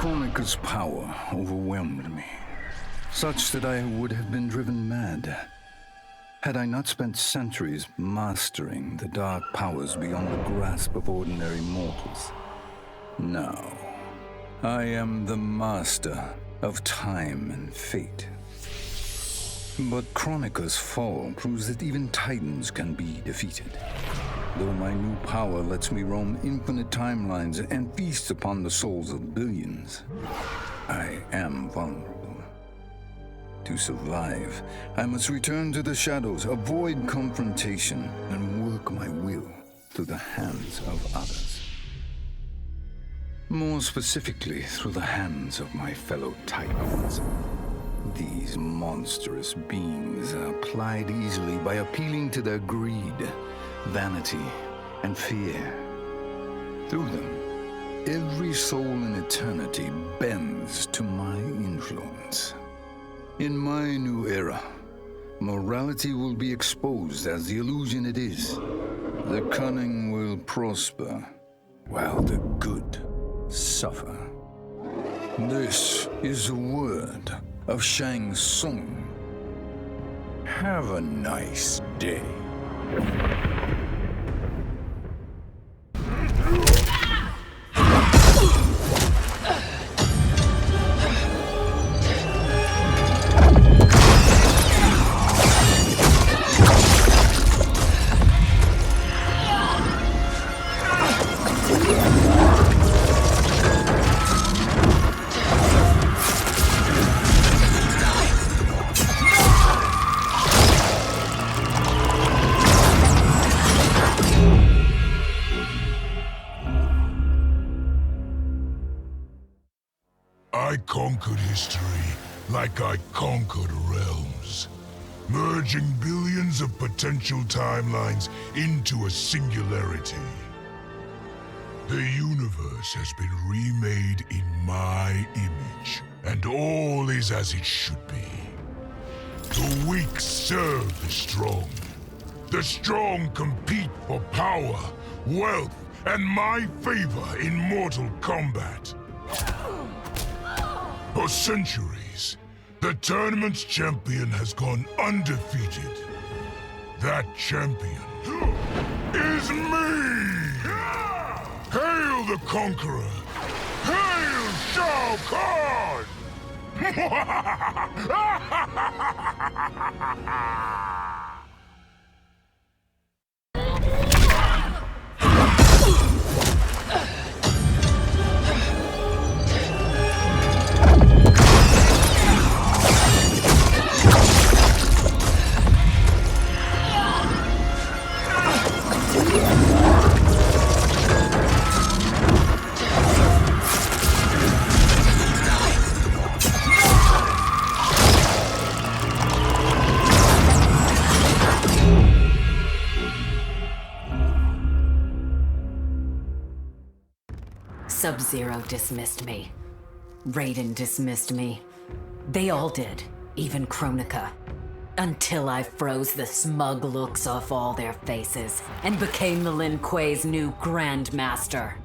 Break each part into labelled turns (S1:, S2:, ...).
S1: Kronika's power overwhelmed me, such that I would have been driven mad had I not spent centuries mastering the dark powers beyond the grasp of ordinary mortals. Now, I am the master of time and fate. But Kronika's fall proves that even titans can be defeated. Though my new power lets me roam infinite timelines and feast upon the souls of billions, I am vulnerable. To survive, I must return to the shadows, avoid confrontation, and work my will through the hands of others. More specifically, through the hands of my fellow titans. These monstrous beings are plied easily by appealing to their greed, vanity, and fear. Through them, every soul in eternity bends to my influence. In my new era, morality will be exposed as the illusion it is. The cunning will prosper, while the good suffer. This is the word of Shang Tsung. Have a nice day.
S2: I conquered history like I conquered realms, merging billions of potential timelines into a singularity. The universe has been remade in my image, and all is as it should be. The weak serve the strong. The strong compete for power, wealth, and my favor in Mortal Kombat. For centuries, the tournament's champion has gone undefeated. That champion is me! Hail the Conqueror! Hail Shao Kahn!
S3: Sub-Zero dismissed me. Raiden dismissed me. They all did, even Kronika. Until I froze the smug looks off all their faces and became the Lin Kuei's new Grandmaster.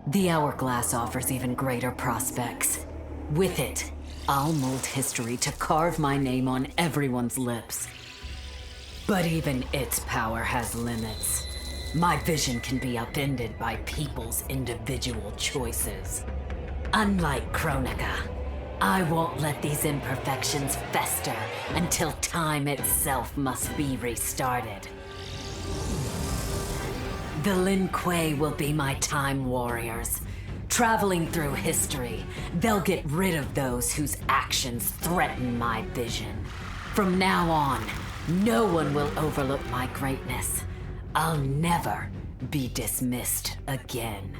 S3: The Hourglass offers even greater prospects. With it, I'll mold history to carve my name on everyone's lips. But even its power has limits. My vision can be upended by people's individual choices. Unlike Kronika, I won't let these imperfections fester until time itself must be restarted. The Lin Kuei will be my time warriors. Traveling through history, they'll get rid of those whose actions threaten my vision. From now on, no one will overlook my greatness. I'll never be dismissed again.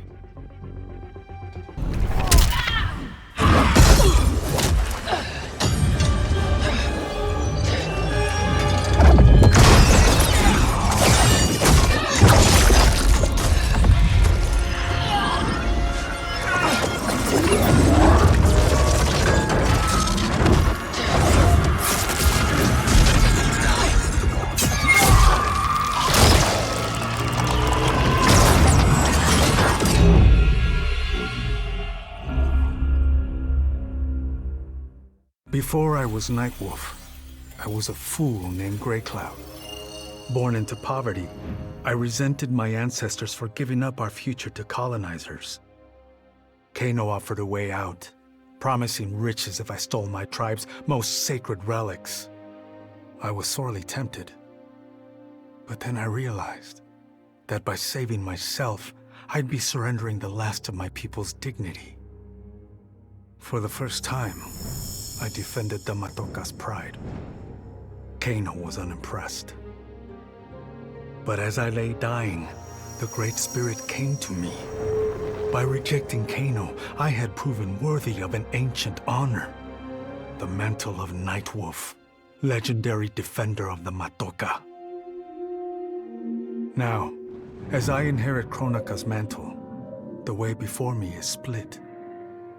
S4: Before I was Nightwolf, I was a fool named Greycloud. Born into poverty, I resented my ancestors for giving up our future to colonizers. Kano offered a way out, promising riches if I stole my tribe's most sacred relics. I was sorely tempted. But then I realized that by saving myself, I'd be surrendering the last of my people's dignity. For the first time, I defended the Matoka's pride. Kano was unimpressed. But as I lay dying, the Great Spirit came to me. By rejecting Kano, I had proven worthy of an ancient honor. The mantle of Nightwolf, legendary defender of the Matoka. Now, as I inherit Kronika's mantle, the way before me is split.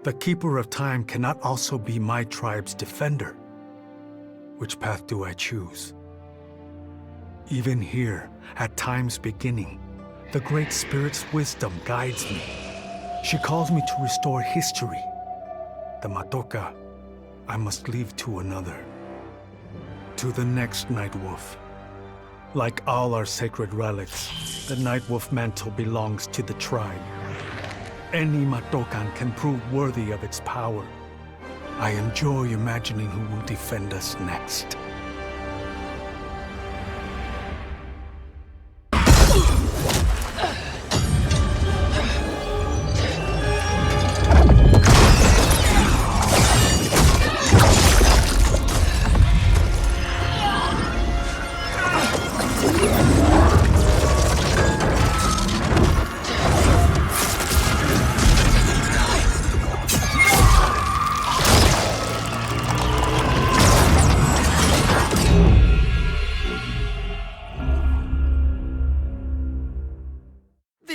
S4: The Keeper of Time cannot also be my tribe's defender. Which path do I choose? Even here, at time's beginning, the Great Spirit's wisdom guides me. She calls me to restore history. The Matoka, I must leave to another. To the next Nightwolf. Like all our sacred relics, the Nightwolf mantle belongs to the tribe. Any Matokan can prove worthy of its power. I enjoy imagining who will defend us next.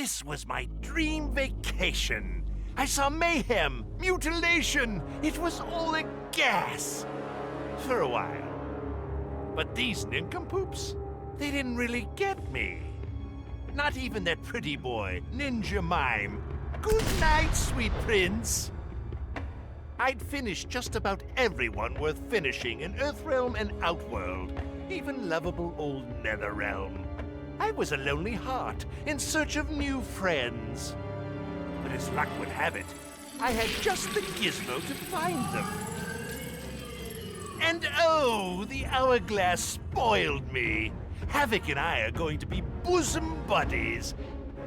S5: This was my dream vacation. I saw mayhem, mutilation. It was all a gas. For a while. But these nincompoops, they didn't really get me. Not even that pretty boy, Ninja Mime. Good night, sweet prince. I'd finished just about everyone worth finishing in Earthrealm and Outworld, even lovable old NetherRealm. I was a lonely heart in search of new friends. But as luck would have it, I had just the gizmo to find them. And oh, the hourglass spoiled me. Havoc and I are going to be bosom buddies.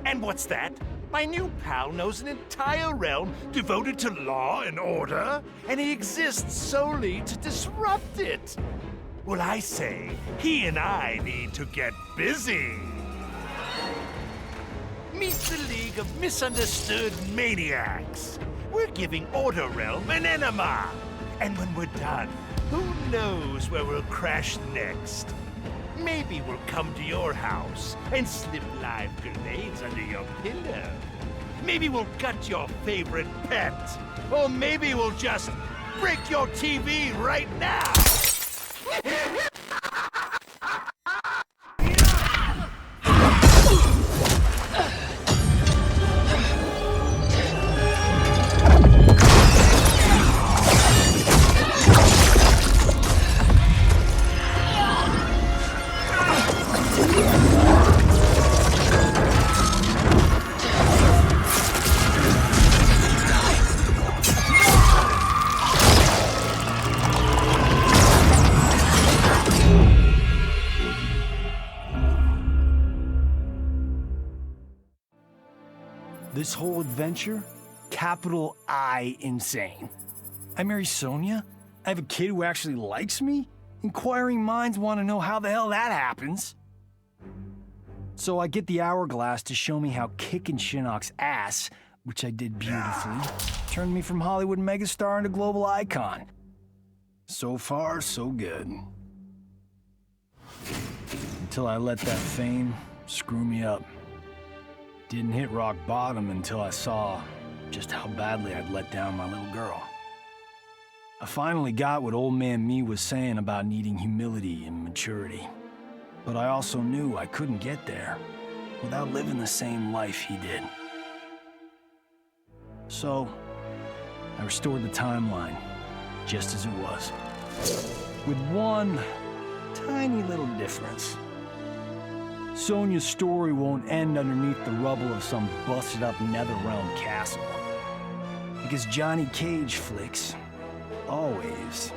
S5: And what's that? My new pal knows an entire realm devoted to law and order, and he exists solely to disrupt it. Well, I say, he and I need to get busy. Meet the League of Misunderstood Maniacs. We're giving Order Realm an enema. And when we're done, who knows where we'll crash next? Maybe we'll come to your house and slip live grenades under your pillow. Maybe we'll gut your favorite pet. Or maybe we'll just break your TV right now.
S6: This whole adventure, capital I insane. I marry Sonia? I have a kid who actually likes me? Inquiring minds want to know how the hell that happens. So I get the hourglass to show me how kicking Shinnok's ass, which I did beautifully, turned me from Hollywood megastar into global icon. So far, so good. Until I let that fame screw me up. Didn't hit rock bottom until I saw just how badly I'd let down my little girl. I finally got what old man me was saying about needing humility and maturity. But I also knew I couldn't get there without living the same life he did. So, I restored the timeline, just as it was. With one tiny little difference. Sonya's story won't end underneath the rubble of some busted-up NetherRealm castle. Because Johnny Cage flicks always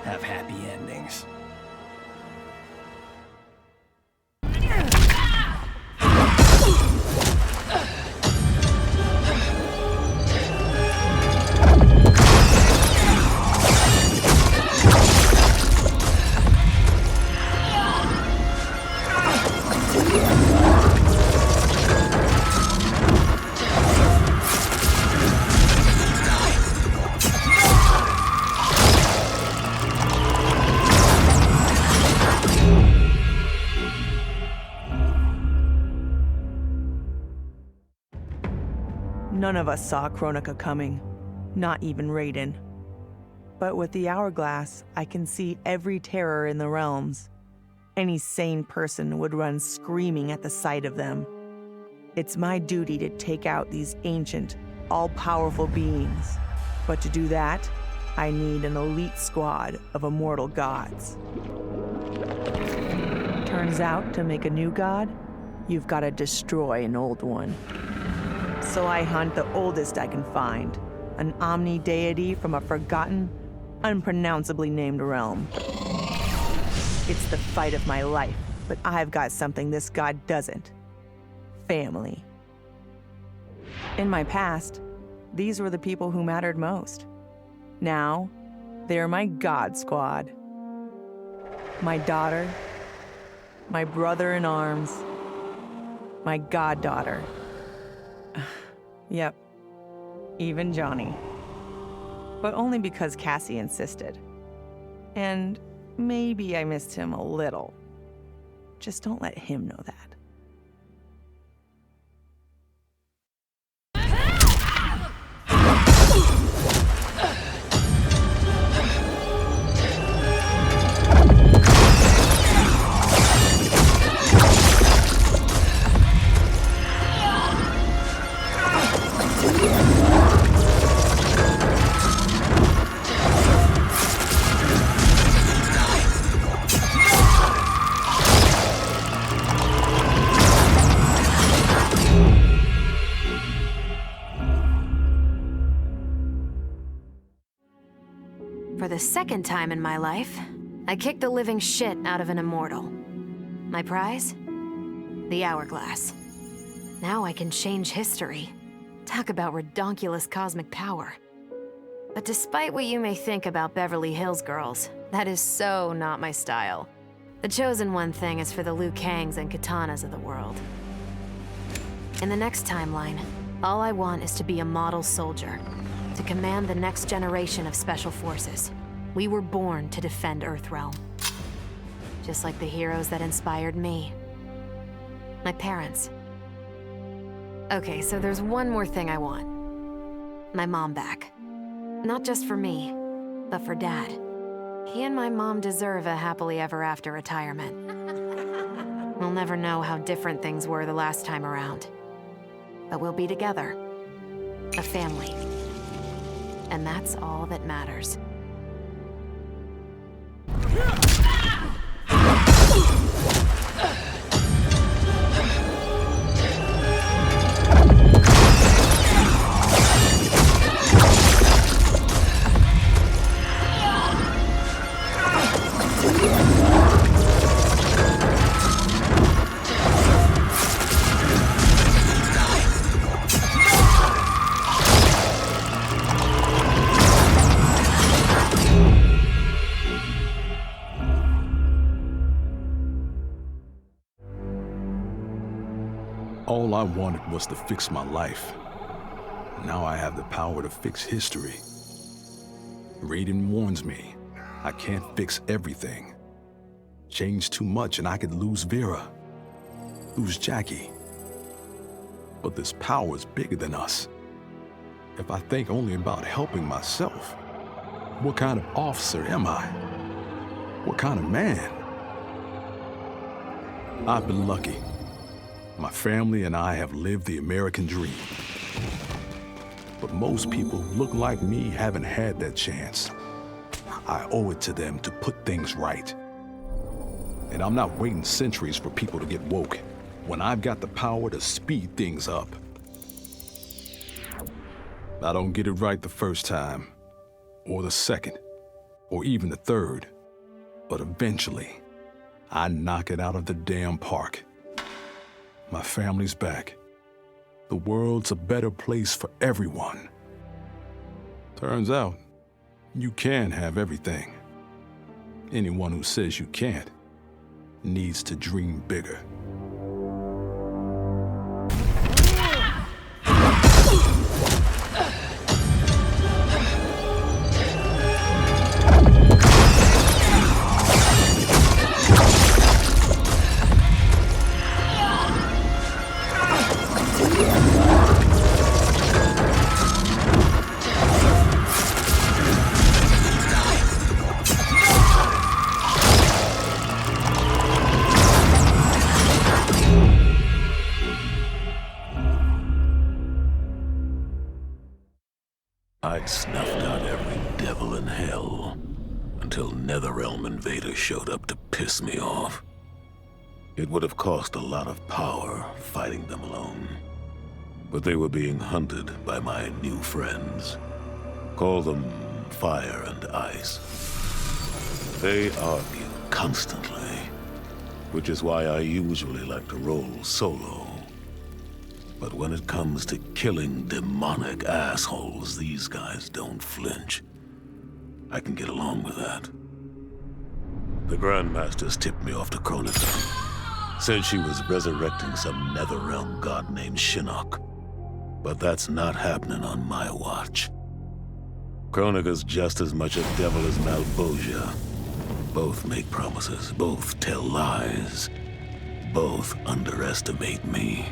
S6: have happy endings.
S7: None of us saw Kronika coming, not even Raiden. But with the hourglass, I can see every terror in the realms. Any sane person would run screaming at the sight of them. It's my duty to take out these ancient, all-powerful beings. But to do that, I need an elite squad of immortal gods. Turns out, to make a new god, you've got to destroy an old one. So I hunt the oldest I can find, an omni-deity from a forgotten, unpronounceably named realm. It's the fight of my life, but I've got something this god doesn't. Family. In my past, these were the people who mattered most. Now, they're my god squad. My daughter, my brother in arms, my goddaughter. Yep, even Johnny. But only because Cassie insisted. And maybe I missed him a little. Just don't let him know that.
S8: For the second time in my life, I kicked the living shit out of an immortal. My prize? The hourglass. Now I can change history. Talk about redonkulous cosmic power. But despite what you may think about Beverly Hills girls, that is so not my style. The chosen one thing is for the Liu Kangs and Katanas of the world. In the next timeline, all I want is to be a model soldier, to command the next generation of special forces. We were born to defend Earthrealm. Just like the heroes that inspired me. My parents. Okay, so there's one more thing I want. My mom back. Not just for me, but for Dad. He and my mom deserve a happily ever after retirement. We'll never know how different things were the last time around. But we'll be together. A family. And that's all that matters.
S9: All I wanted was to fix my life. Now I have the power to fix history. Raiden warns me, I can't fix everything. Change too much and I could lose Vera, lose Jackie. But this power is bigger than us. If I think only about helping myself, what kind of officer am I? What kind of man? I've been lucky. My family and I have lived the American dream. But most people who look like me haven't had that chance. I owe it to them to put things right. And I'm not waiting centuries for people to get woke when I've got the power to speed things up. I don't get it right the first time, or the second, or even the third, but eventually, I knock it out of the damn park. My family's back. The world's a better place for everyone. Turns out, you can have everything. Anyone who says you can't needs to dream bigger.
S10: I'd snuffed out every devil in hell until NetherRealm invaders showed up to piss me off. It would have cost a lot of power fighting them alone, but they were being hunted by my new friends. Call them Fire and Ice. They argue constantly, which is why I usually like to roll solo. But when it comes to killing demonic assholes, these guys don't flinch. I can get along with that. The Grandmasters tipped me off to Kronika. Said she was resurrecting some NetherRealm god named Shinnok. But that's not happening on my watch. Kronika's just as much a devil as Malbosia. Both make promises, both tell lies, both underestimate me.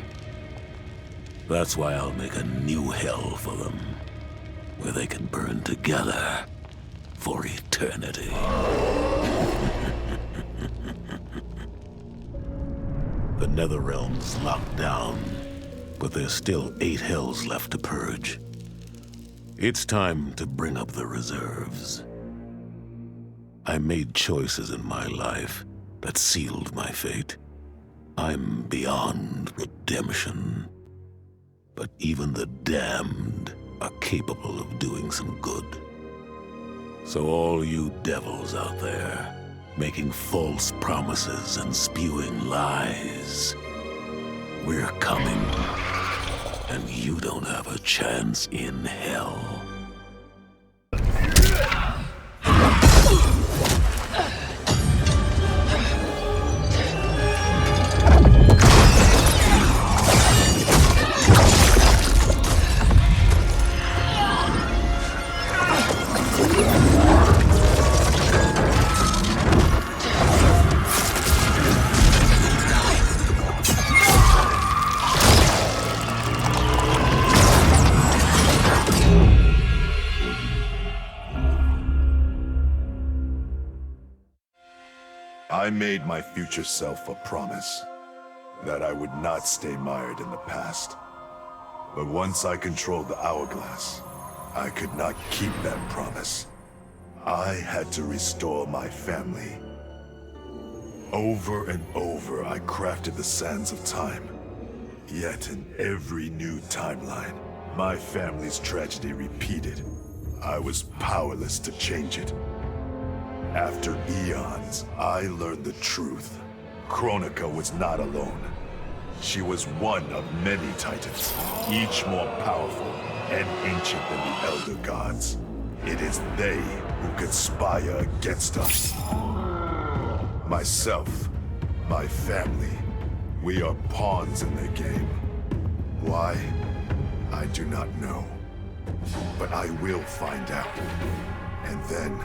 S10: That's why I'll make a new hell for them, where they can burn together for eternity. The NetherRealm's locked down, but there's still 8 hells left to purge. It's time to bring up the reserves. I made choices in my life that sealed my fate. I'm beyond redemption. But even the damned are capable of doing some good. So all you devils out there, making false promises and spewing lies, we're coming, and you don't have a chance in hell.
S2: I made my future self a promise that I would not stay mired in the past. But once I controlled the hourglass, I could not keep that promise. I had to restore my family. Over and over, I crafted the sands of time. Yet in every new timeline, my family's tragedy repeated. I was powerless to change it. After eons, I learned the truth. Kronika was not alone. She was one of many titans, each more powerful and ancient than the Elder Gods. It is they who conspire against us. Myself, my family, we are pawns in their game. Why? I do not know. But I will find out. And then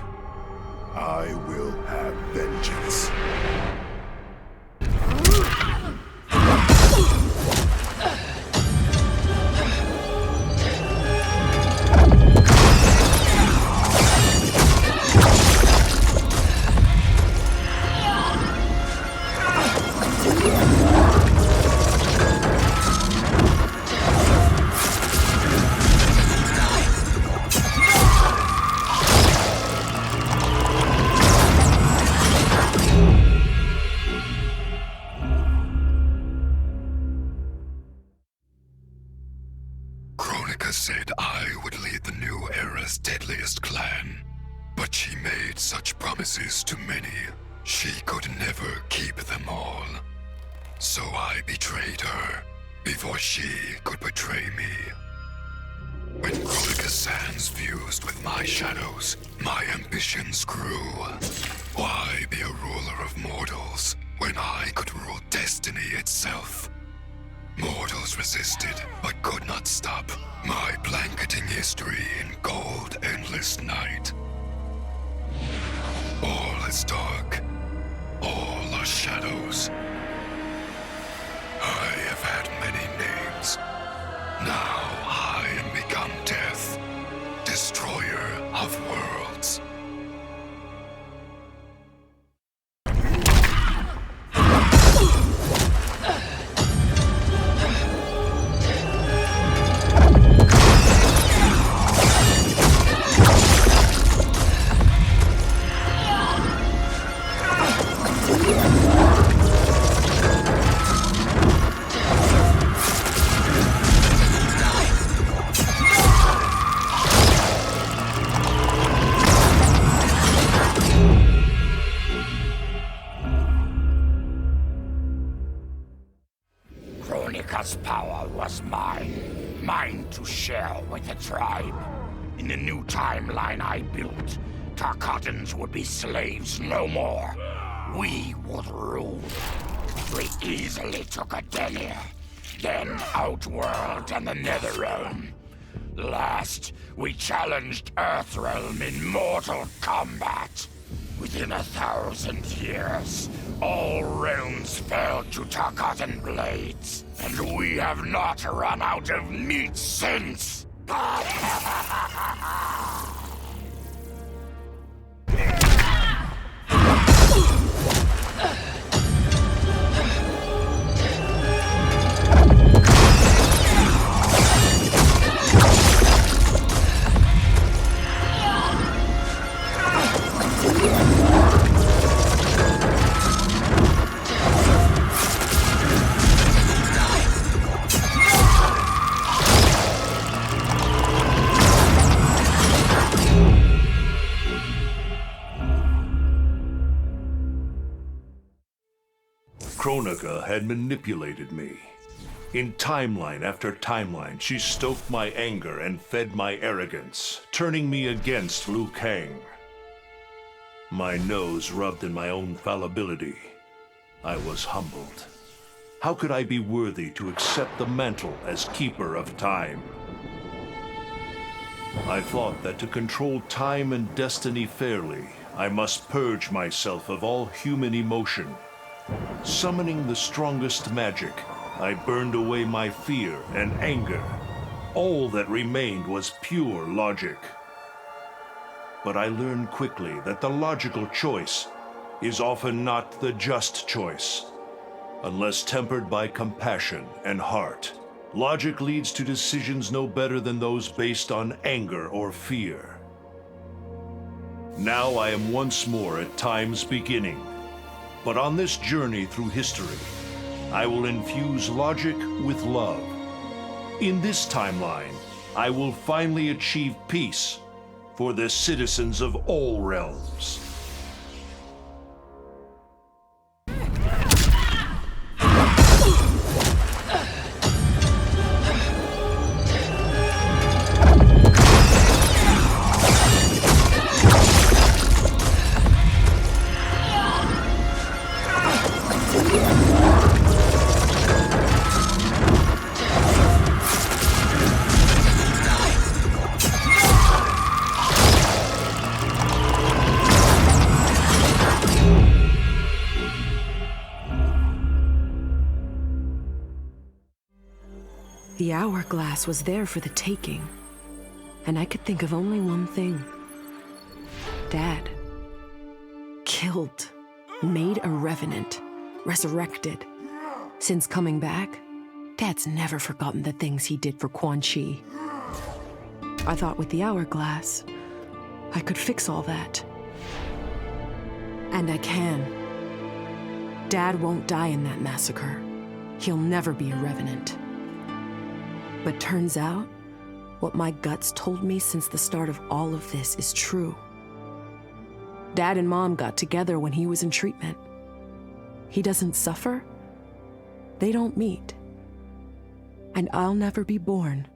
S2: I will have vengeance.
S11: Kronika said I would lead the new era's deadliest clan. But she made such promises to many, she could never keep them all. So I betrayed her, before she could betray me. When Kronika's sands fused with my shadows, my ambitions grew. Why be a ruler of mortals, when I could rule destiny itself? Mortals resisted, but could not stop my blanketing history in cold, endless night. All is dark. All are shadows. I have had many names. Now I am become death, destroyer of worlds.
S12: Kronika's power was mine. Mine to share with the tribe. In the new timeline I built, Tarkatans would be slaves no more. We would rule. We easily took Adelia, then Outworld and the NetherRealm. Last, we challenged Earthrealm in Mortal Kombat. Within 1,000 years, all realms fell to Tarkatan blades, and we have not run out of meat since!
S5: Kronika had manipulated me. In timeline after timeline, she stoked my anger and fed my arrogance, turning me against Liu Kang. My nose rubbed in my own fallibility. I was humbled. How could I be worthy to accept the mantle as keeper of time? I thought that to control time and destiny fairly, I must purge myself of all human emotion. Summoning the strongest magic, I burned away my fear and anger. All that remained was pure logic. But I learned quickly that the logical choice is often not the just choice. Unless tempered by compassion and heart, logic leads to decisions no better than those based on anger or fear. Now I am once more at time's beginning. But on this journey through history, I will infuse logic with love. In this timeline, I will finally achieve peace for the citizens of all realms.
S13: The hourglass was there for the taking, and I could think of only one thing. Dad. Killed. Made a revenant. Resurrected. Since coming back, Dad's never forgotten the things he did for Quan Chi. I thought with the hourglass, I could fix all that. And I can. Dad won't die in that massacre. He'll never be a revenant. But turns out, What my guts told me since the start of all of this is true. Dad and Mom got together when he was in treatment. He doesn't suffer. They don't meet. And I'll never be born.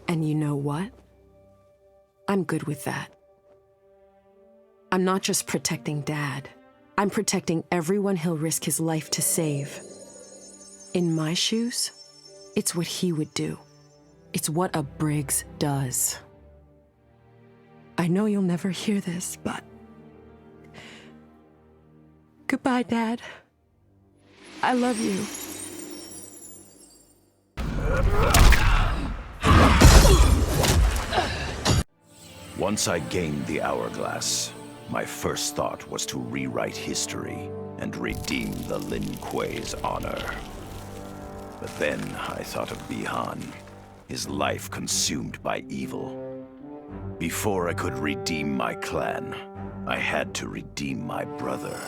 S13: And you know what? I'm good with that. I'm not just protecting Dad. I'm protecting everyone he'll risk his life to save. In my shoes, it's what he would do. It's what a Briggs does. I know you'll never hear this, but... Goodbye, Dad. I love you.
S14: Once I gained the hourglass, my first thought was to rewrite history and redeem the Lin Kuei's honor. But then I thought of Bihan, his life consumed by evil. Before I could redeem my clan, I had to redeem my brother.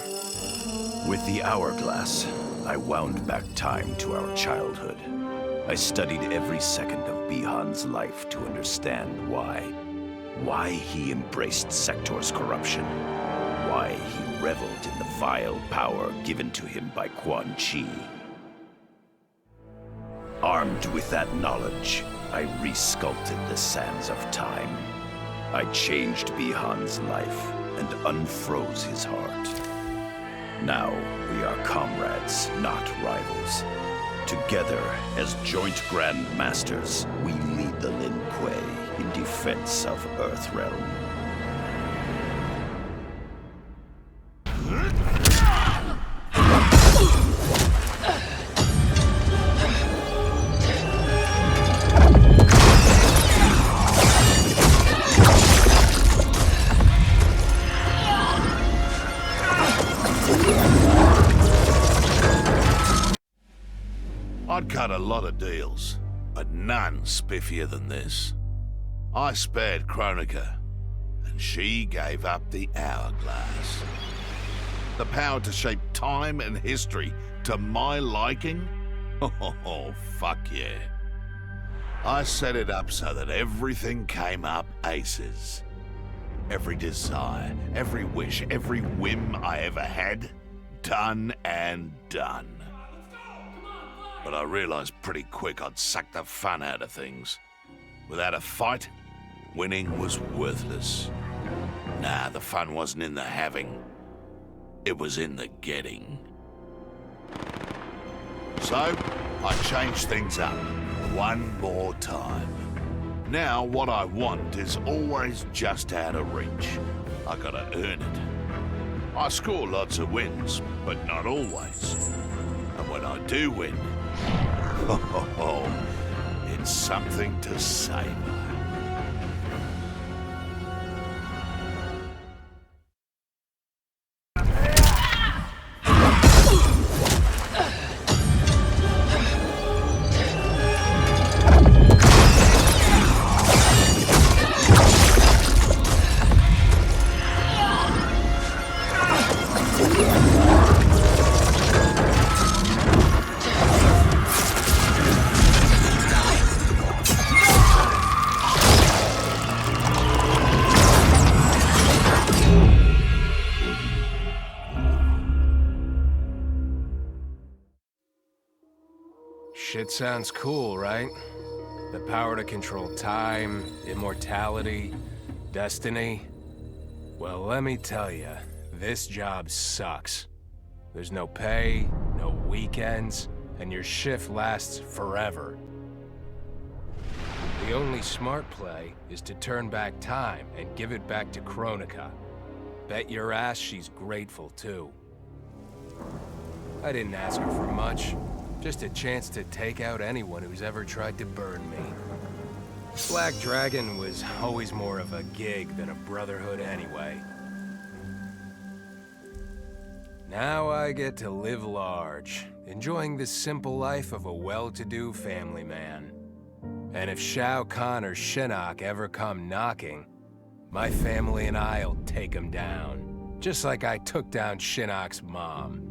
S14: With the hourglass, I wound back time to our childhood. I studied every second of Bihan's life to understand why. Why he embraced Sector's corruption. Why he reveled in the vile power given to him by Quan Chi. Armed with that knowledge, I resculpted the sands of time. I changed Bihan's life and unfroze his heart. Now we are comrades, not rivals. Together, as joint Grand Masters, we lead the Lin Kuei in defense of Earthrealm.
S5: I'd cut a lot of deals, but none spiffier than this. I spared Kronika, and she gave up the hourglass. The power to shape time and history to my liking? Oh, fuck yeah. I set it up so that everything came up aces. Every desire, every wish, every whim I ever had, done and done. But I realized pretty quick I'd sucked the fun out of things. Without a fight, winning was worthless. Nah, the fun wasn't in the having. It was in the getting. So, I changed things up one more time. Now, what I want is always just out of reach. I gotta earn it. I score lots of wins, but not always. And when I do win, it's something to savor.
S15: Shit sounds cool, right? The power to control time, immortality, destiny. Well, let me tell you, this job sucks. There's no pay, no weekends, and your shift lasts forever. The only smart play is to turn back time and give it back to Kronika. Bet your ass she's grateful, too. I didn't ask her for much. Just a chance to take out anyone who's ever tried to burn me. Black Dragon was always more of a gig than a brotherhood anyway. Now I get to live large, enjoying the simple life of a well-to-do family man. And if Shao Kahn or Shinnok ever come knocking, my family and I'll take them down. Just like I took down Shinnok's mom.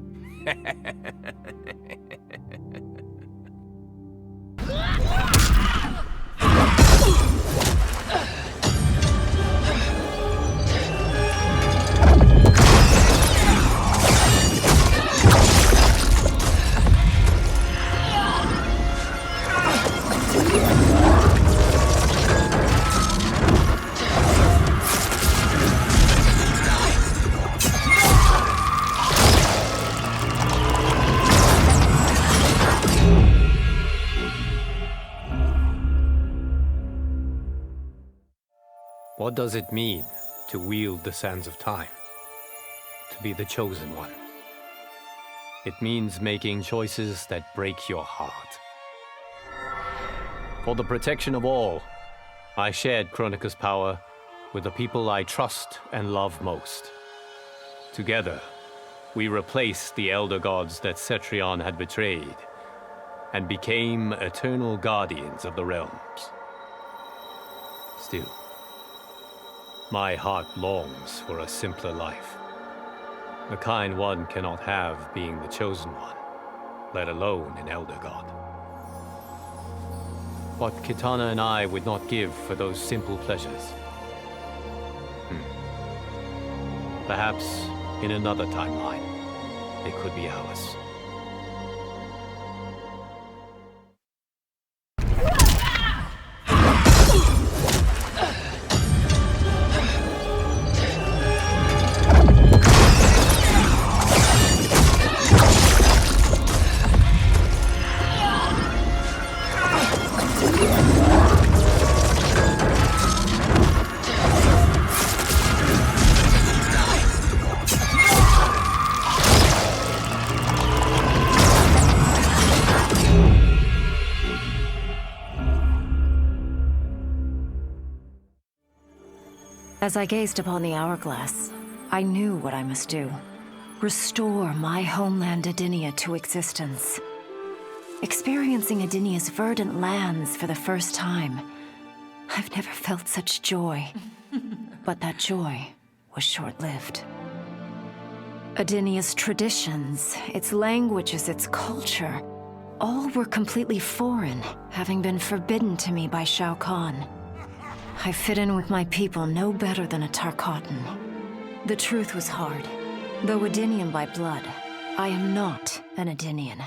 S16: What does it mean to wield the sands of time? To be the chosen one? It means making choices that break your heart. For the protection of all, I shared Kronika's power with the people I trust and love most. Together, we replaced the elder gods that Cetrion had betrayed, and became eternal guardians of the realms. Still, my heart longs for a simpler life. The kind one cannot have being the chosen one, let alone an elder god. What Kitana and I would not give for those simple pleasures. Perhaps in another timeline, they could be ours.
S8: As I gazed upon the hourglass, I knew what I must do. Restore my homeland Edenia to existence. Experiencing Edenia's verdant lands for the first time, I've never felt such joy. But that joy was short-lived. Edenia's traditions, its languages, its culture, all were completely foreign, having been forbidden to me by Shao Kahn. I fit in with my people no better than a Tarkatan. The truth was hard. Though Edenian by blood, I am not an Edenian.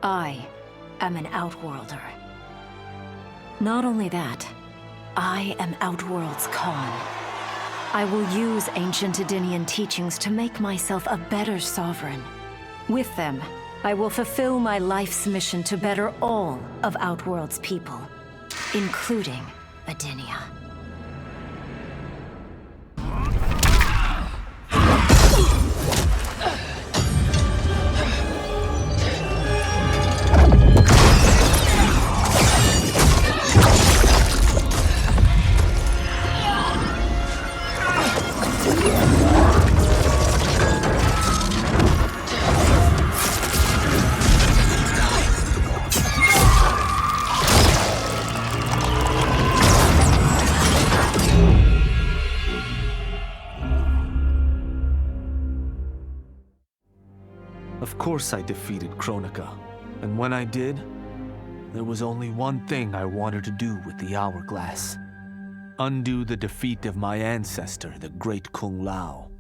S8: I am an Outworlder. Not only that, I am Outworld's Khan. I will use ancient Edenian teachings to make myself a better sovereign. With them, I will fulfill my life's mission to better all of Outworld's people, including Edenia.
S17: Of course I defeated Kronika, and when I did, there was only one thing I wanted to do with the hourglass. Undo the defeat of my ancestor, the Great Kung Lao.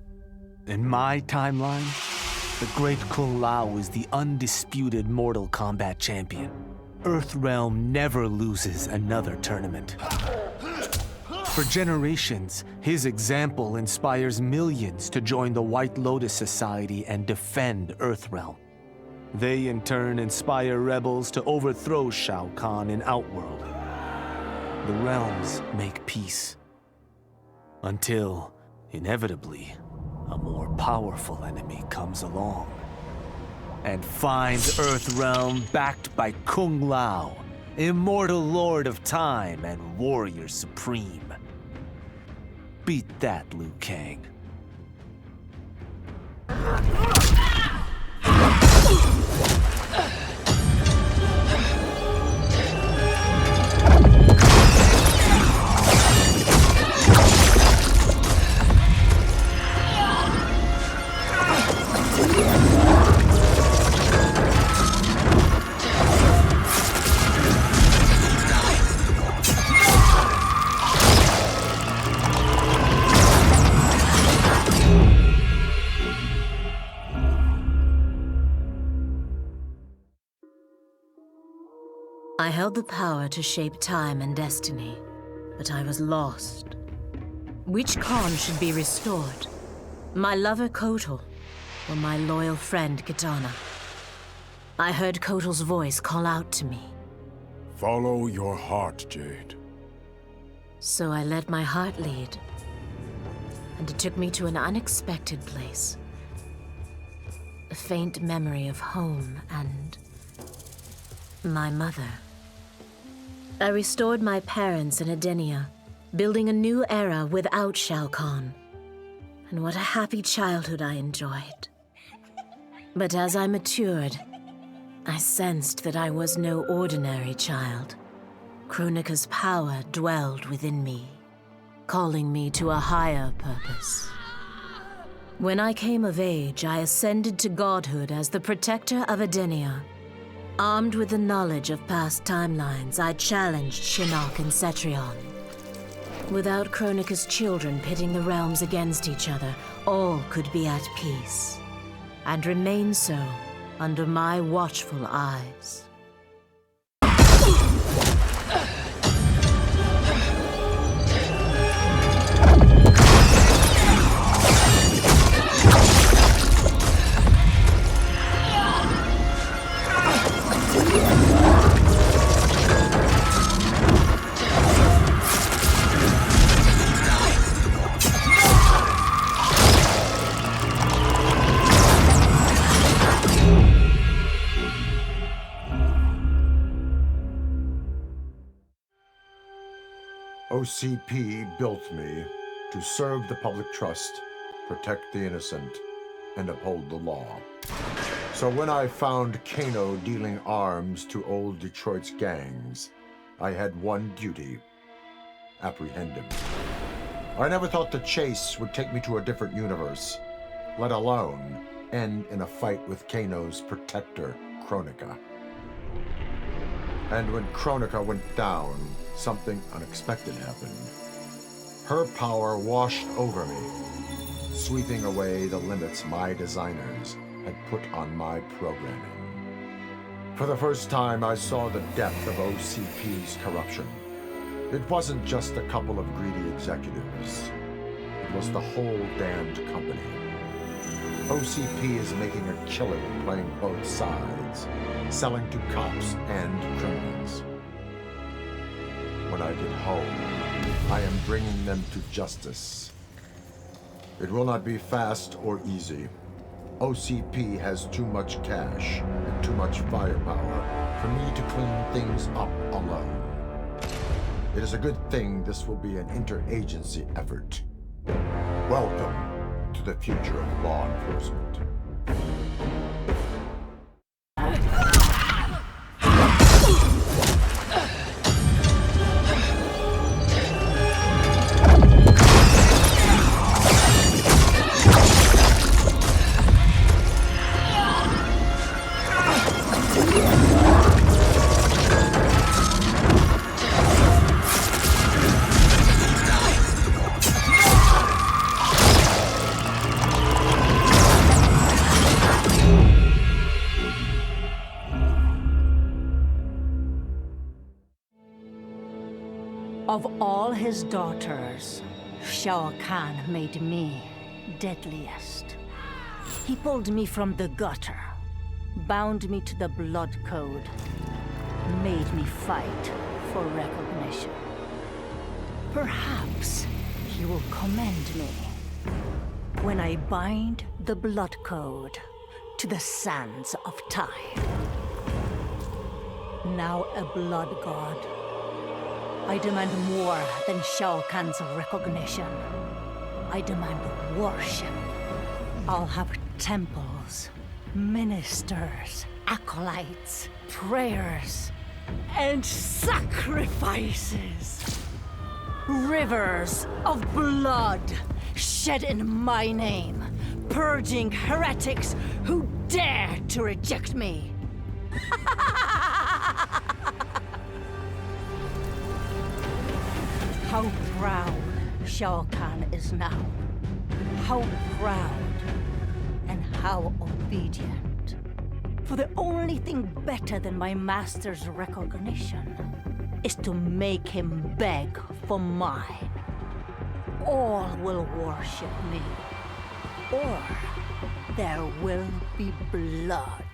S17: In my timeline, the Great Kung Lao is the undisputed Mortal Kombat champion. Earthrealm never loses another tournament. For generations, his example inspires millions to join the White Lotus Society and defend Earthrealm. They in turn inspire rebels to overthrow Shao Kahn in Outworld. The realms make peace. Until, inevitably, a more powerful enemy comes along and finds Earthrealm backed by Kung Lao, immortal lord of time and warrior supreme. Beat that, Liu Kang.
S18: I held the power to shape time and destiny, but I was lost. Which Khan should be restored? My lover Kotal, or my loyal friend Kitana? I heard Kotal's voice call out to me.
S19: Follow your heart, Jade.
S18: So I let my heart lead, and it took me to an unexpected place. A faint memory of home and my mother. I restored my parents in Edenia, building a new era without Shao Kahn. And what a happy childhood I enjoyed. But as I matured, I sensed that I was no ordinary child. Kronika's power dwelled within me, calling me to a higher purpose. When I came of age, I ascended to godhood as the protector of Edenia. Armed with the knowledge of past timelines, I challenged Shinnok and Cetrion. Without Kronika's children pitting the realms against each other, all could be at peace, and remain so under my watchful eyes.
S19: OCP built me to serve the public trust, protect the innocent, and uphold the law. So when I found Kano dealing arms to old Detroit's gangs, I had one duty: apprehend him. I never thought the chase would take me to a different universe, let alone end in a fight with Kano's protector, Kronika. And when Kronika went down, something unexpected happened. Her power washed over me, sweeping away the limits my designers had put on my programming. For the first time, I saw the depth of OCP's corruption. It wasn't just a couple of greedy executives. It was the whole damned company. OCP is making a killing playing both sides, selling to cops and criminals. When I get home, I am bringing them to justice. It will not be fast or easy. OCP has too much cash and too much firepower for me to clean things up alone. It is a good thing this will be an interagency effort. Welcome to the future of law enforcement.
S20: Of all his daughters, Shao Kahn made me deadliest. He pulled me from the gutter, bound me to the blood code, made me fight for recognition. Perhaps he will commend me when I bind the blood code to the sands of time. Now a blood god, I demand more than Shao Kahn's recognition. I demand worship. I'll have temples, ministers, acolytes, prayers, and sacrifices. Rivers of blood shed in my name, purging heretics who dare to reject me. How proud Shao Kahn is now. How proud and how obedient. For the only thing better than my master's recognition is to make him beg for mine. All will worship me, or there will be blood.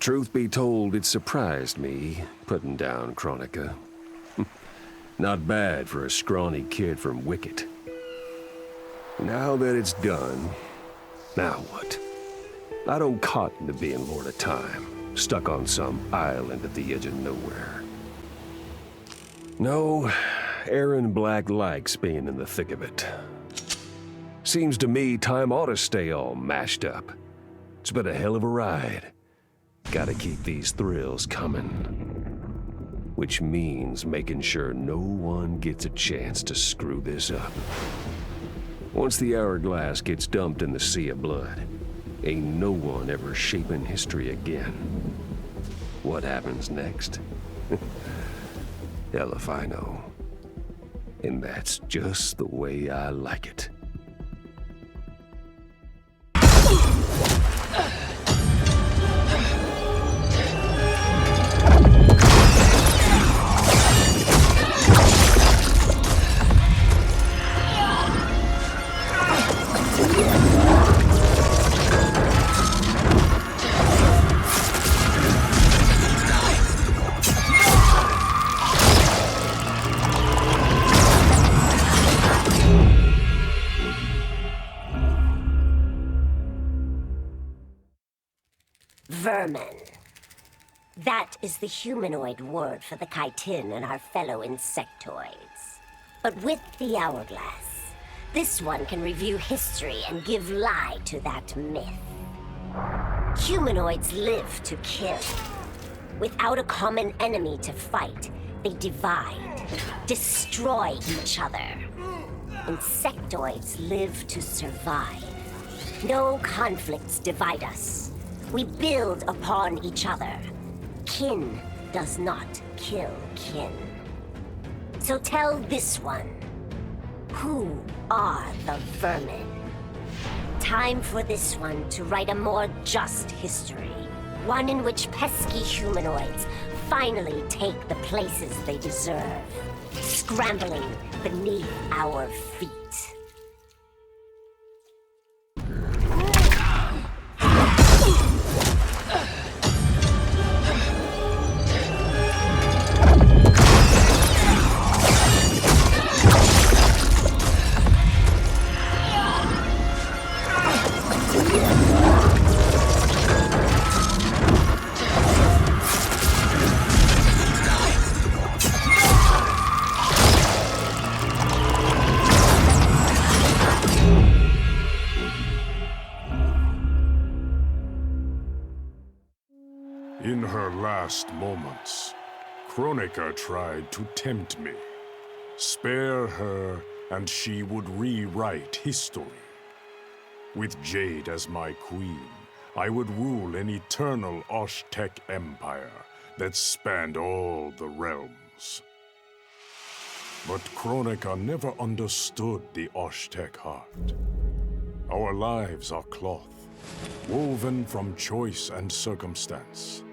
S21: Truth be told, it surprised me, putting down Kronika. Not bad for a scrawny kid from Wicket. Now that it's done, now what? I don't cotton to being Lord of Time, stuck on some island at the edge of nowhere. No, Aaron Black likes being in the thick of it. Seems to me time ought to stay all mashed up. It's been a hell of a ride. Gotta keep these thrills coming. Which means making sure no one gets a chance to screw this up. Once the hourglass gets dumped in the sea of blood, ain't no one ever shaping history again. What happens next? Hell if I know. And that's just the way I like it.
S22: Vermin. That is the humanoid word for the chitin and our fellow insectoids. But with the hourglass, this one can review history and give lie to that myth. Humanoids live to kill. Without a common enemy to fight, they divide, destroy each other. Insectoids live to survive. No conflicts divide us. We build upon each other. Kin does not kill kin. So tell this one, who are the vermin? Time for this one to write a more just history. One in which pesky humanoids finally take the places they deserve, scrambling beneath our feet.
S2: In her last moments, Kronika tried to tempt me. Spare her, and she would rewrite history. With Jade as my queen, I would rule an eternal Osh-Tech empire that spanned all the realms. But Kronika never understood the Osh-Tech heart. Our lives are cloth, woven from choice and circumstance.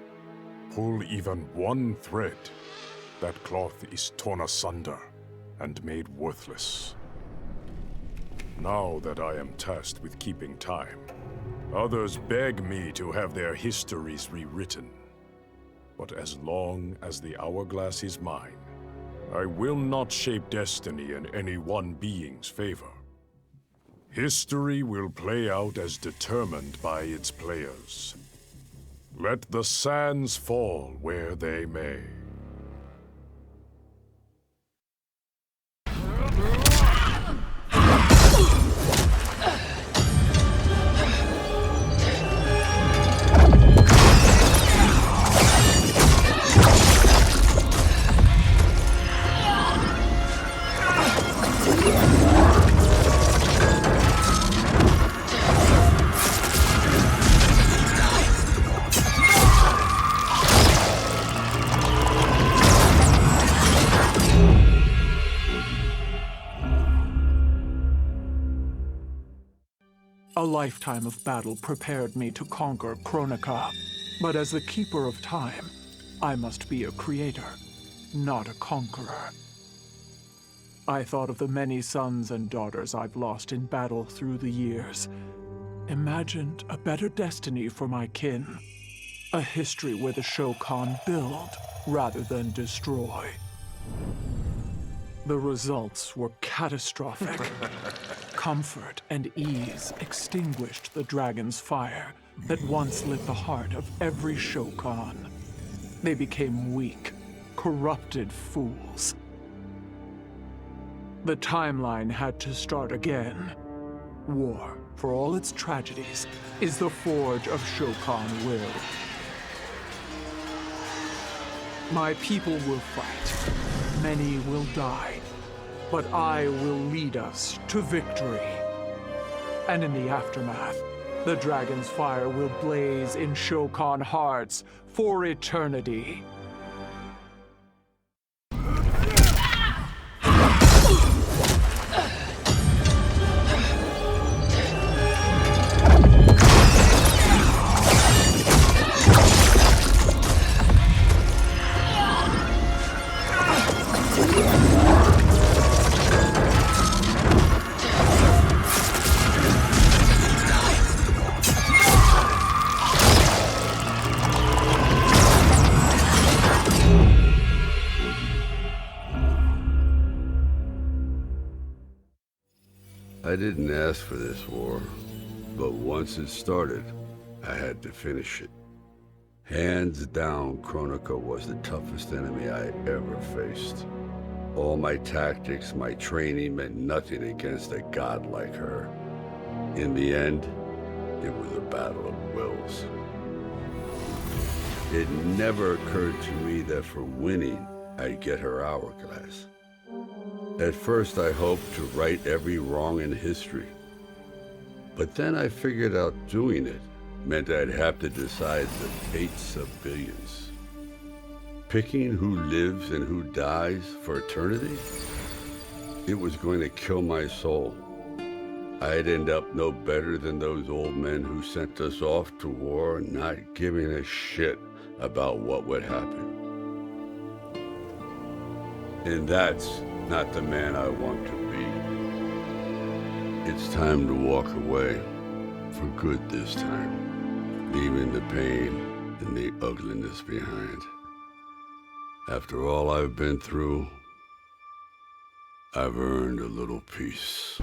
S2: Pull even one thread, that cloth is torn asunder and made worthless. Now that I am tasked with keeping time, others beg me to have their histories rewritten. But as long as the hourglass is mine, I will not shape destiny in any one being's favor. History will play out as determined by its players. Let the sands fall where they may.
S23: A lifetime of battle prepared me to conquer Kronika. But as the Keeper of Time, I must be a creator, not a conqueror. I thought of the many sons and daughters I've lost in battle through the years. Imagined a better destiny for my kin. A history where the Shokan build rather than destroy. The results were catastrophic. Comfort and ease extinguished the dragon's fire that once lit the heart of every Shokan. They became weak, corrupted fools. The timeline had to start again. War, for all its tragedies, is the forge of Shokan will. My people will fight. Many will die. But I will lead us to victory. And in the aftermath, the dragon's fire will blaze in Shokan hearts for eternity.
S1: I didn't ask for this war, but once it started, I had to finish it. Hands down, Kronika was the toughest enemy I ever faced. All my tactics, my training meant nothing against a god like her. In the end, it was a battle of wills. It never occurred to me that for winning, I'd get her hourglass. At first, I hoped to right every wrong in history. But then I figured out doing it meant I'd have to decide the fates of billions. Picking who lives and who dies for eternity? It was going to kill my soul. I'd end up no better than those old men who sent us off to war, not giving a shit about what would happen. And that's not the man I want to be. It's time to walk away, for good this time, leaving the pain and the ugliness behind. After all I've been through, I've earned a little peace.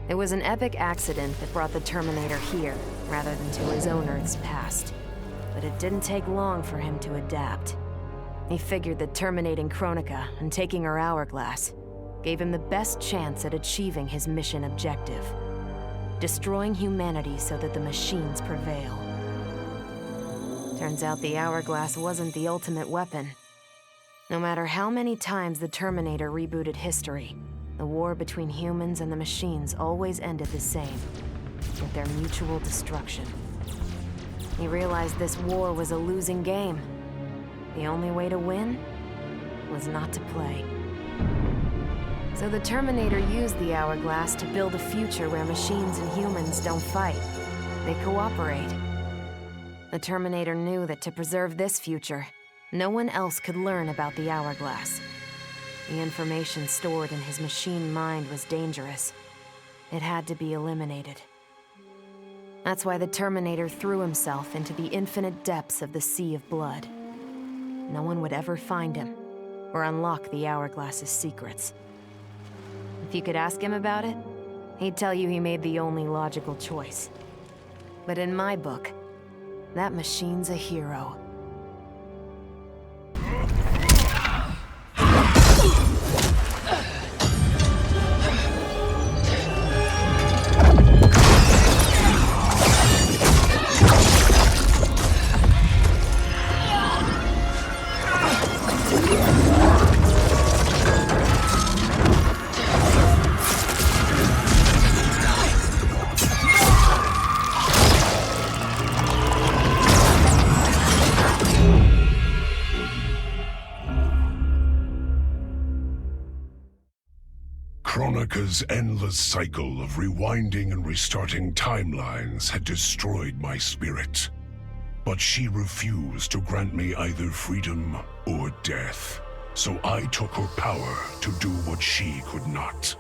S8: It was an epic accident that brought the Terminator here, rather than to his own Earth's past. But it didn't take long for him to adapt. He figured that terminating Kronika and taking her hourglass gave him the best chance at achieving his mission objective: destroying humanity so that the machines prevail. Turns out the hourglass wasn't the ultimate weapon. No matter how many times the Terminator rebooted history, the war between humans and the machines always ended the same, with their mutual destruction. He realized this war was a losing game. The only way to win was not to play. So the Terminator used the hourglass to build a future where machines and humans don't fight. They cooperate. The Terminator knew that to preserve this future, no one else could learn about the hourglass. The information stored in his machine mind was dangerous. It had to be eliminated. That's why the Terminator threw himself into the infinite depths of the Sea of Blood. No one would ever find him, or unlock the hourglass's secrets. If you could ask him about it, he'd tell you he made the only logical choice. But in my book, that machine's a hero.
S2: Kronika's endless cycle of rewinding and restarting timelines had destroyed my spirit. But she refused to grant me either freedom or death. So I took her power to do what she could not.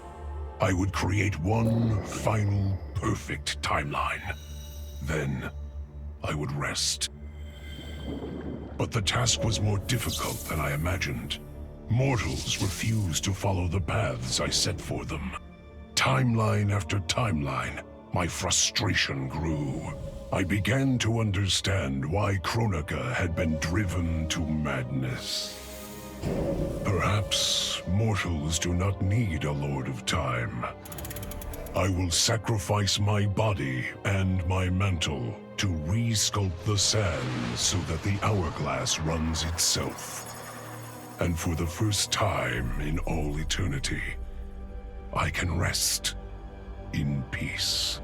S2: I would create one final, perfect timeline. Then, I would rest. But the task was more difficult than I imagined. Mortals refused to follow the paths I set for them. Timeline after timeline, my frustration grew. I began to understand why Kronika had been driven to madness. Perhaps mortals do not need a Lord of Time. I will sacrifice my body and my mantle to re-sculpt the sands so that the hourglass runs itself. And for the first time in all eternity, I can rest in peace.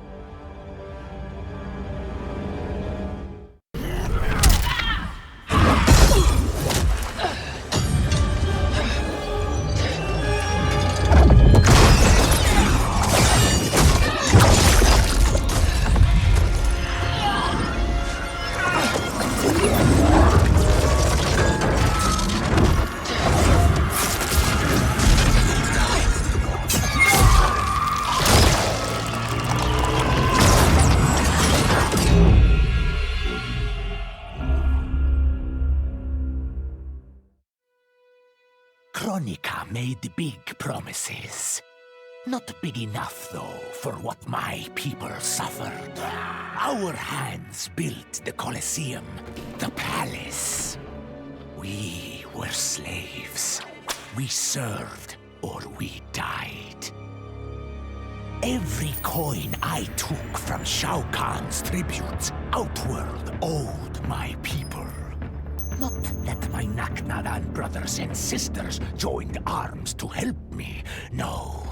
S12: Kronika made big promises. Not big enough, though, for what my people suffered. Our hands built the Colosseum, the palace. We were slaves. We served or we died. Every coin I took from Shao Kahn's tributes outworld owed my people. Not that my Naknadan brothers and sisters joined arms to help me, no.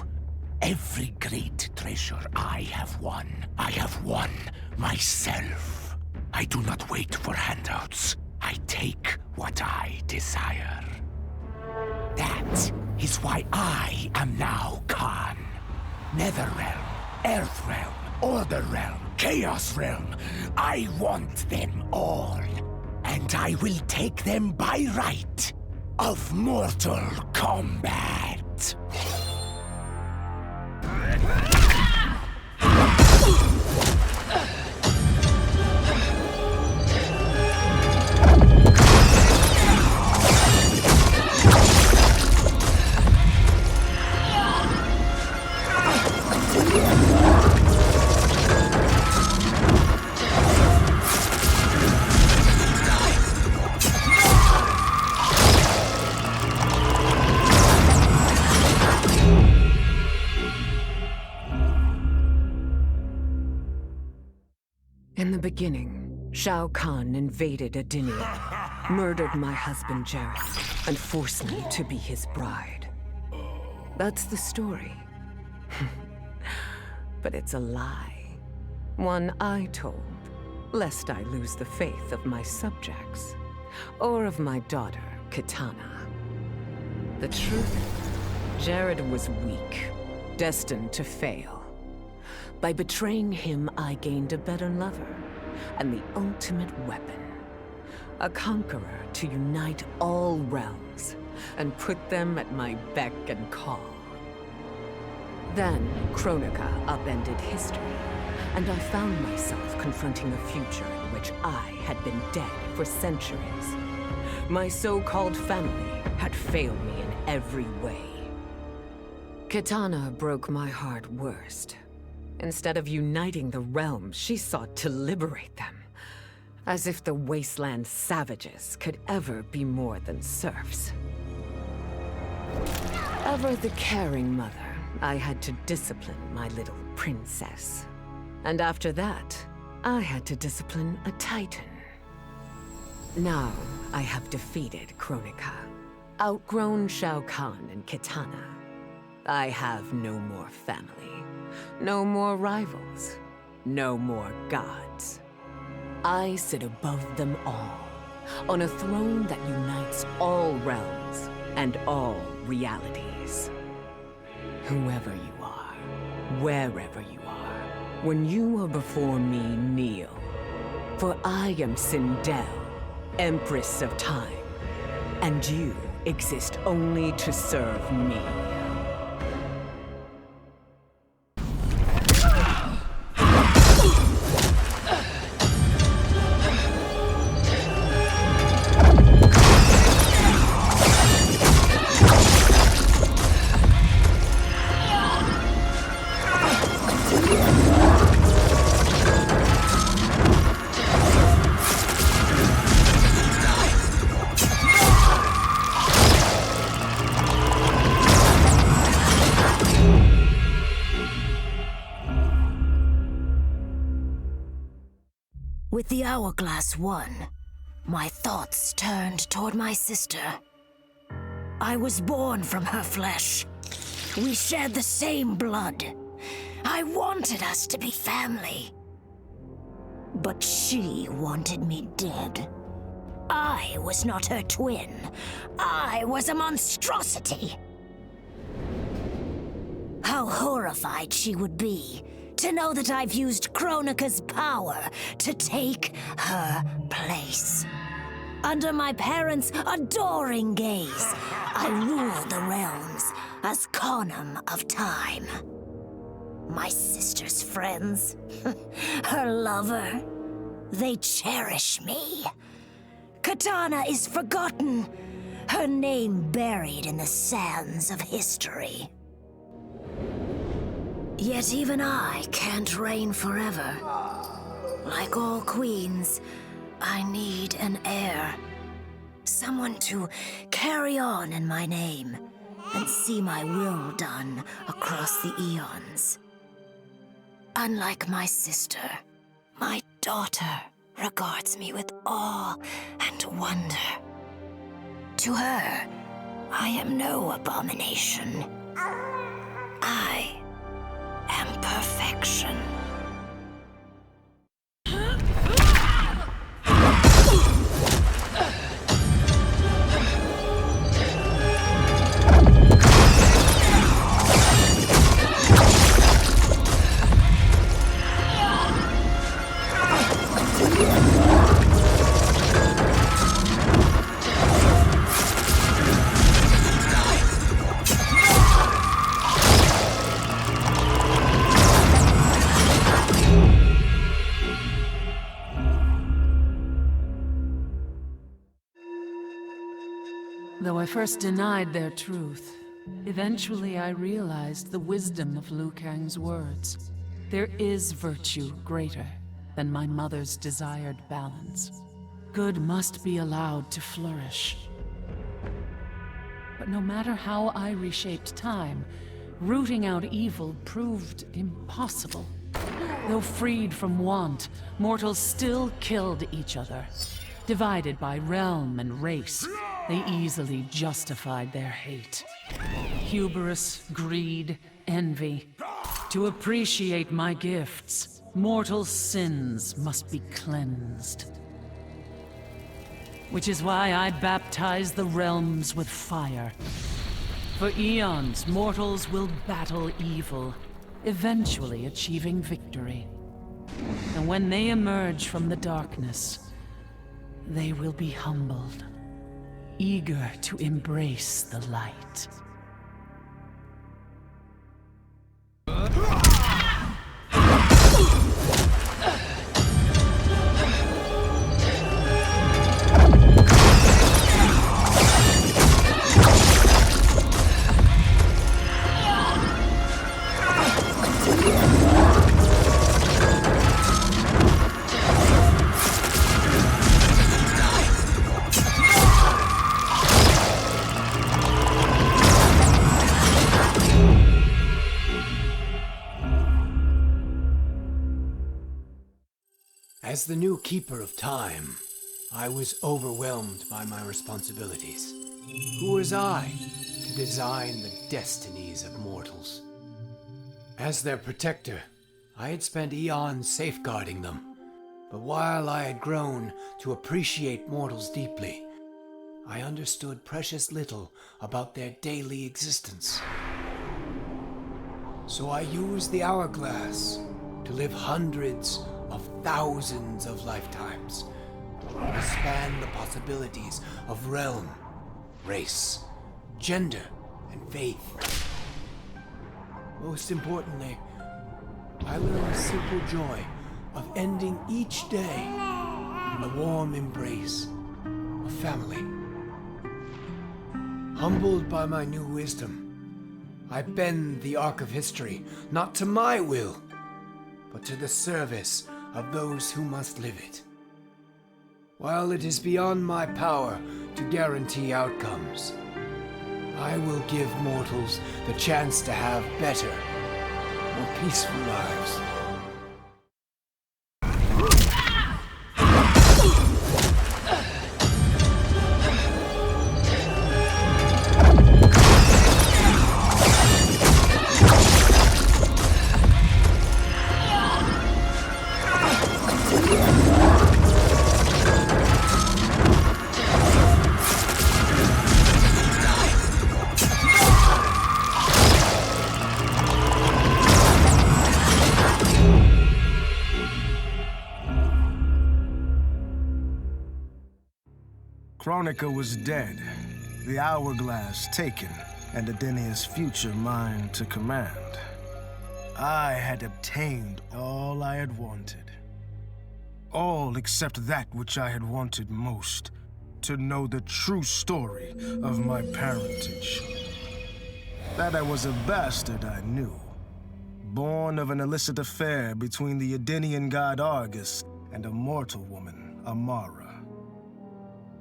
S12: Every great treasure I have won myself. I do not wait for handouts. I take what I desire. That is why I am now Khan. NetherRealm, Earthrealm, Order Realm, Chaos Realm. I want them all. And I will take them by right of Mortal Kombat.
S13: In the beginning, Shao Kahn invaded Adinia, murdered my husband Jared, and forced me to be his bride. That's the story. But it's a lie. One I told, lest I lose the faith of my subjects, or of my daughter, Kitana. The truth, Jared was weak, destined to fail. By betraying him, I gained a better lover, and the ultimate weapon. A conqueror to unite all realms, and put them at my beck and call. Then, Kronika upended history, and I found myself confronting a future in which I had been dead for centuries. My so-called family had failed me in every way. Kitana broke my heart worst. Instead of uniting the realms, she sought to liberate them. As if the wasteland savages could ever be more than serfs. Ever the caring mother, I had to discipline my little princess. And after that, I had to discipline a titan. Now, I have defeated Kronika, outgrown Shao Kahn and Kitana. I have no more family. No more rivals. No more gods. I sit above them all, on a throne that unites all realms and all realities.
S3: Whoever you are, wherever you are, when you are before me, kneel. For I am Sindel, Empress of Time, and you exist only to serve me.
S18: With the hourglass won, my thoughts turned toward my sister. I was born from her flesh. We shared the same blood. I wanted us to be family. But she wanted me dead. I was not her twin. I was a monstrosity. How horrified she would be to know that I've used Kronika's power to take her place. Under my parents' adoring gaze, I rule the realms as Conum of Time. My sister's friends, her lover, they cherish me. Katana is forgotten, her name buried in the sands of history. Yet even I can't reign forever. Like all queens, I need an heir. Someone to carry on in my name and see my will done across the eons. Unlike my sister, my daughter regards me with awe and wonder. To her, I am no abomination. I am perfection.
S4: Though I first denied their truth, eventually I realized the wisdom of Liu Kang's words. There is virtue greater than my mother's desired balance. Good must be allowed to flourish. But no matter how I reshaped time, rooting out evil proved impossible. Though freed from want, mortals still killed each other. Divided by realm and race, they easily justified their hate. Hubris, greed, envy. To appreciate my gifts, mortal sins must be cleansed. Which is why I baptize the realms with fire. For eons, mortals will battle evil, eventually achieving victory. And when they emerge from the darkness, they will be humbled, eager to embrace the light.
S6: As the new Keeper of Time, I was overwhelmed by my responsibilities. Who was I to design the destinies of mortals? As their protector, I had spent eons safeguarding them. But while I had grown to appreciate mortals deeply, I understood precious little about their daily existence. So I used the hourglass to live hundreds of thousands of lifetimes, to span the possibilities of realm, race, gender, and faith. Most importantly, I learned the simple joy of ending each day in the warm embrace of family. Humbled by my new wisdom, I bend the arc of history, not to my will, but to the service of those who must live it. While it is beyond my power to guarantee outcomes, I will give mortals the chance to have better, more peaceful lives.
S7: Kronika was dead, the hourglass taken, and Edenia's future mine to command. I had obtained all I had wanted. All except that which I had wanted most, to know the true story of my parentage. That I was a bastard I knew, born of an illicit affair between the Edenian god Argus and a mortal woman, Amara.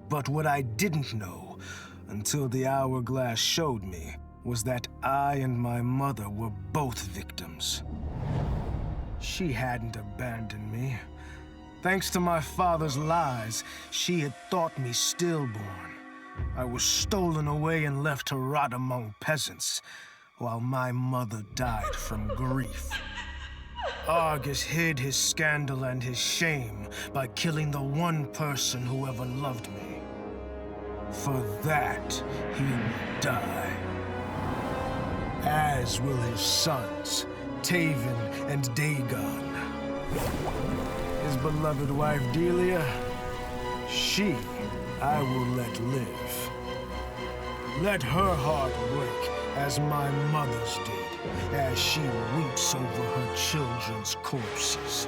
S7: But what I didn't know, until the hourglass showed me, was that I and my mother were both victims. She hadn't abandoned me. Thanks to my father's lies, she had thought me stillborn. I was stolen away and left to rot among peasants, while my mother died from grief. Argus hid his scandal and his shame by killing the one person who ever loved me. For that, he will die. As will his sons, Taven and Dagon. His beloved wife Delia, she I will let live. Let her heart break as my mother's did, as she weeps over her children's corpses.